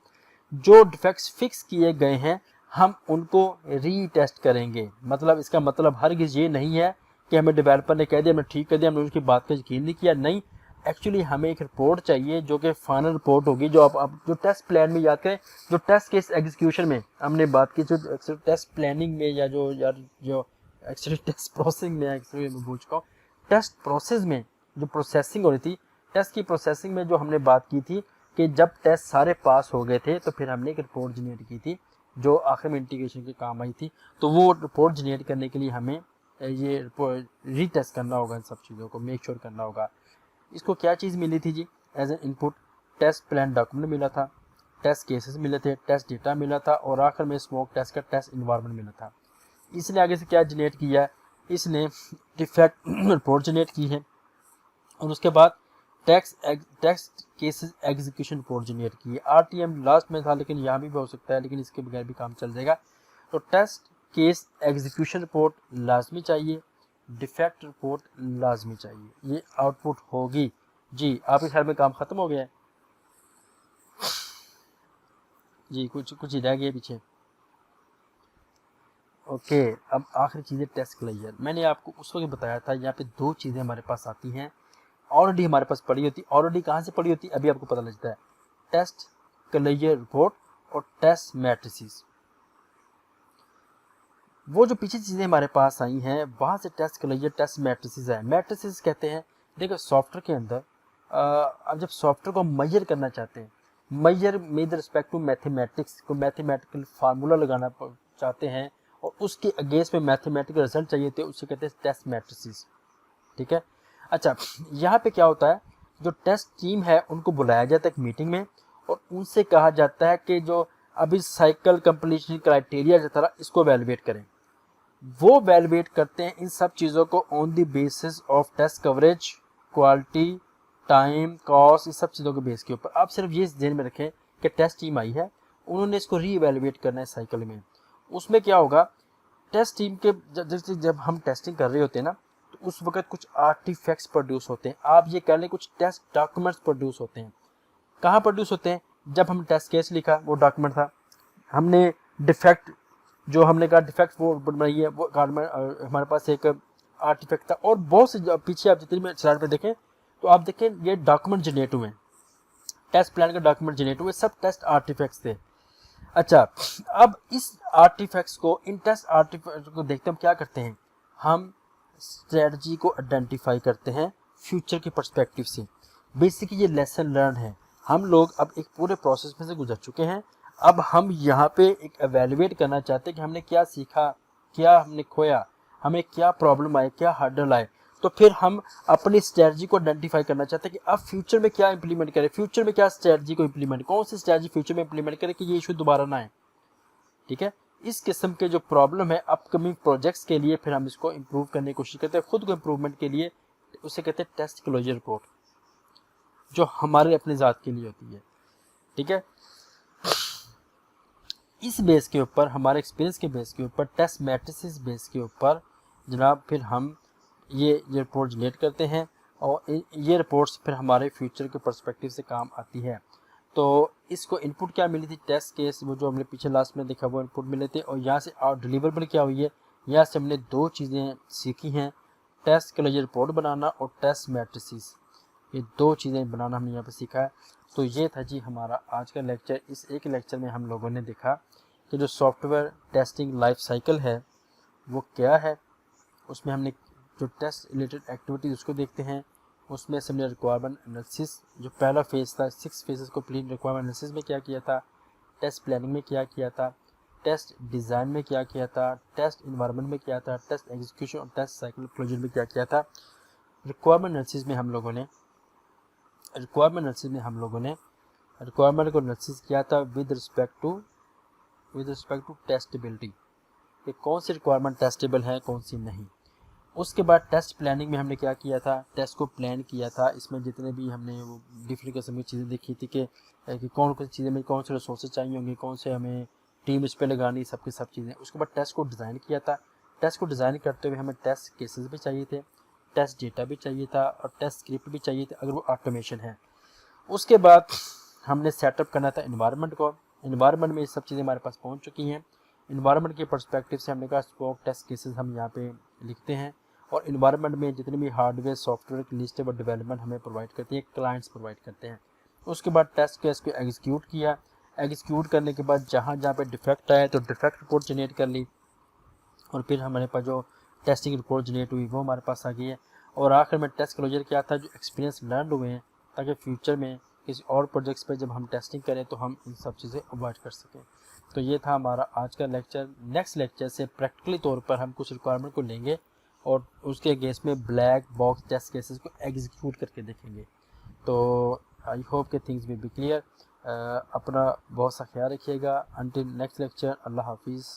जो डिफेक्ट्स फिक्स किए गए हैं हम उनको रीटेस्ट करेंगे। मतलब इसका मतलब हरगिज़ ये नहीं है कि हमें डेवलपर ने कह दिया, हमने ठीक कर दिया, हमने उसकी बात पर यकीन नहीं किया, नहीं। एक्चुअली हमें एक रिपोर्ट चाहिए जो कि फाइनल रिपोर्ट होगी, जो आप जो टेस्ट प्लान में याद करें, जो टेस्ट केस एग्जीक्यूशन में हमने बात की, जो टेस्ट प्लानिंग में या जो एक्चुअली टेस्ट प्रोसेसिंग में, एक्चुअली मैं भूल चुका हूँ, टेस्ट प्रोसेस में जो प्रोसेसिंग हो रही थी, टेस्ट की प्रोसेसिंग में जो हमने बात की थी, कि जब टेस्ट सारे पास हो गए थे तो फिर हमने एक रिपोर्ट जनरेट की थी जो आखिर में इंटीग्रेशन के काम आई थी। तो वो रिपोर्ट जनरेट करने के लिए हमें ये रीटेस्ट करना होगा, इन सब चीज़ों को मेक श्योर करना होगा। इसको क्या चीज़ मिली थी जी as an input? Test plan document मिला था, टेस्ट केसेस मिले थे, टेस्ट डेटा मिला था और आखिर में स्मोक टेस्ट का टेस्ट इन्वायरमेंट मिला था। इसने आगे से क्या जनरेट किया? इसने डिफेक्ट रिपोर्ट जनरेट की है और उसके बाद text cases execution report generate की है। आरटीएम लास्ट में था लेकिन यहाँ भी हो सकता है, लेकिन इसके बगैर भी काम चल जाएगा। तो टेस्ट केस एग्जीक्यूशन रिपोर्ट लाजमी चाहिए, डिफेक्ट रिपोर्ट लाजमी चाहिए, ये आउटपुट होगी जी। आपके ख्याल में काम खत्म हो गया है जी? कुछ ही रह गया पीछे। ओके, अब आखिरी चीज़ है टेस्ट क्लियर। मैंने आपको उस वक्त बताया था यहाँ पे दो चीज़ें हमारे पास आती हैं, ऑलरेडी हमारे पास पड़ी होती। ऑलरेडी कहाँ से पड़ी होती अभी आपको पता लगता है, टेस्ट क्लियर रिपोर्ट और टेस्ट मैट्रिसेस। वो जो पीछे चीज़ें हमारे पास आई हैं वहाँ से टेस्ट क्लियर टेस्ट मैट्रिसेस है। मैट्रिसेस कहते हैं, देखो सॉफ्टवेयर के अंदर अब जब सॉफ्टवेयर को मेजर करना चाहते हैं, measure with respect to mathematics, को मैथमेटिकल फार्मूला लगाना चाहते हैं और उसके अगेंस्ट में मैथमेटिकल रिजल्ट चाहिए थे, उसे कहते हैं टेस्ट मैट्रिसेस। ठीक है, अच्छा यहाँ पे क्या होता है, जो टेस्ट टीम है उनको बुलाया जाता है एक मीटिंग में और उनसे कहा जाता है कि जो अभी साइकिल कंप्लीशन क्राइटेरिया जो था इसको वैल्यूएट करें। वो वैल्यूएट करते हैं इन सब चीज़ों को on the basis of test coverage, quality, time, cost, इस सब चीज़ों के बेस के ऊपर। आप सिर्फ ये ध्यान में रखें कि टेस्ट टीम आई है, उन्होंने इसको री एवेल्युएट करना है साइकिल में। उसमें क्या होगा, टेस्ट टीम के जब हम टेस्टिंग कर रहे होते हैं ना तो उस वक्त कुछ आर्टिफैक्ट्स प्रोड्यूस होते हैं। आप ये कह लें कुछ टेस्ट डॉक्यूमेंट्स प्रोड्यूस होते हैं। कहाँ प्रोड्यूस होते हैं? जब हम टेस्ट केस लिखा वो डॉक्यूमेंट था, हमने डिफेक्ट जो हमने कहा डिफेक्ट वो बनाइए वो डॉक्यूमेंट हमारे पास एक आर्टिफैक्ट था। और बहुत से पीछे आप जितनी भी स्लाइड पे देखें तो आप देखें ये डॉक्यूमेंट जनरेट हुए, टेस्ट प्लान के डॉक्यूमेंट जनरेट हुए, सब टेस्ट आर्टिफैक्ट्स थे। अच्छा, अब इस आर्टिफैक्ट्स को, इन टेस्ट आर्टिफैक्ट्स को देखते हम क्या करते हैं, हम स्ट्रेटजी को आइडेंटिफाई करते हैं फ्यूचर के पर्सपेक्टिव से। बेसिकली ये लेसन लर्न है। हम लोग अब एक पूरे प्रोसेस में से गुजर चुके हैं, अब हम यहाँ पे एक एवेल्युएट करना चाहते हैं कि हमने क्या सीखा, क्या हमने खोया, हमें क्या प्रॉब्लम आए, क्या हर्डल आए। तो फिर हम अपनी स्ट्रेटजी को आइडेंटिफाई करना चाहते हैं कि अब फ्यूचर में क्या इंप्लीमेंट करें, फ्यूचर में क्या स्ट्रेटजी को इंप्लीमेंट, कौन सी स्ट्रेटजी फ्यूचर में इंप्लीमेंट करें कि ये इशू दोबारा ना आए। ठीक है, इस किस्म के जो प्रॉब्लम है अपकमिंग प्रोजेक्ट्स के लिए फिर हम इसको इम्प्रूव करने की कोशिश करते हैं, खुद को इम्प्रूवमेंट के लिए। उसे कहते हैं टेस्ट क्लोजर रिपोर्ट, जो हमारे अपने ज़ात के लिए होती है। ठीक है, इस बेस के ऊपर, हमारे एक्सपीरियंस के बेस के ऊपर, टेस्ट मैट्रिसेस बेस के ऊपर जनाब फिर हम ये रिपोर्ट जनरेट करते हैं और ये रिपोर्ट्स फिर हमारे फ्यूचर के पर्सपेक्टिव से काम आती है। तो इसको इनपुट क्या मिली थी, टेस्ट केस, वो जो हमने पीछे लास्ट में देखा वो इनपुट मिले थे। और यहाँ से डिलीवरेबल क्या हुई है, यहाँ से हमने दो चीज़ें सीखी हैं, टेस्ट क्लोजर रिपोर्ट बनाना और टेस्ट मैट्रिसेस। ये दो चीज़ें बनाना हमने यहाँ पे सीखा है। तो ये था जी हमारा आज का लेक्चर। इस एक लेक्चर में हम लोगों ने देखा कि जो सॉफ्टवेयर टेस्टिंग लाइफ साइकिल है वो क्या है, उसमें हमने जो टेस्ट रिलेटेड एक्टिविटीज उसको देखते हैं, उसमें से हमने रिक्वायरमेंट एनालिसिस जो पहला फेज़ था, 6 फेजेस को प्लीन रिक्वायरमेंट एनालिसिस में क्या किया था, टेस्ट प्लानिंग में क्या किया था, टेस्ट डिज़ाइन में क्या किया था, टेस्ट इन्वायरमेंट में क्या था, टेस्ट एग्जीक्यूशन और टेस्ट साइकिल क्लोजर में क्या किया था। रिक्वायरमेंट एनालिसिस में हम लोगों ने रिक्वायरमेंट को एनालिसिस किया था विद रिस्पेक्ट टू टेस्टेबिलिटी, कि कौन सी रिक्वायरमेंट टेस्टेबल है कौन सी नहीं। उसके बाद टेस्ट प्लानिंग में हमने क्या किया था, टेस्ट को प्लान किया था। इसमें जितने भी हमने वो डिफरेंट किस्म की चीज़ें देखी थी कि कौन कौन सी चीज़ें में कौन से रिसोर्सेज चाहिए होंगे, कौन से हमें टीम इस पर लगानी, सब की सब चीज़ें। उसके बाद टेस्ट को डिज़ाइन किया था। टेस्ट को डिज़ाइन करते हुए हमें टेस्ट केसेस भी चाहिए थे, टेस्ट डेटा भी चाहिए था और टेस्ट स्क्रिप्ट भी चाहिए थे अगर वो ऑटोमेशन है। उसके बाद हमने सेटअप करना था इन्वायरमेंट को। इन्वायरमेंट में ये सब चीज़ें हमारे पास पहुँच चुकी हैं। इन्वायरमेंट के पर्सपेक्टिव से हमने कहा स्पोक टेस्ट केसेस हम यहाँ पे लिखते हैं और इन्वायरमेंट में जितने भी हार्डवेयर सॉफ्टवेयर की लिस्ट व डेवलपमेंट हमें प्रोवाइड करते हैं, क्लाइंट्स प्रोवाइड करते हैं। उसके बाद टेस्ट केस को एग्जीक्यूट किया। एग्जीक्यूट करने के बाद जहाँ जहाँ पे डिफेक्ट आए तो डिफेक्ट रिपोर्ट जनरेट कर ली और फिर हमारे पास जो टेस्टिंग रिपोर्ट जनरेट हुई वो हमारे पास आ गई है। और आखिर में टेस्ट क्लोजर क्या था, जो एक्सपीरियंस लर्न हुए हैं ताकि फ्यूचर में किसी और प्रोजेक्ट्स पे जब हम टेस्टिंग करें तो हम इन सब चीज़ें अवॉइड कर सकें। तो ये था हमारा आज का लेक्चर। नेक्स्ट लेक्चर से प्रैक्टिकली तौर पर हम कुछ रिक्वायरमेंट को लेंगे और उसके अगेंस्ट में ब्लैक बॉक्स टेस्ट केसेस को एग्जीक्यूट करके देखेंगे। तो आई होप के थिंग्स विल बी क्लियर। अपना बहुत सा ख्याल रखिएगा। अंटिल नेक्स्ट लेक्चर, अल्लाह हाफिज़।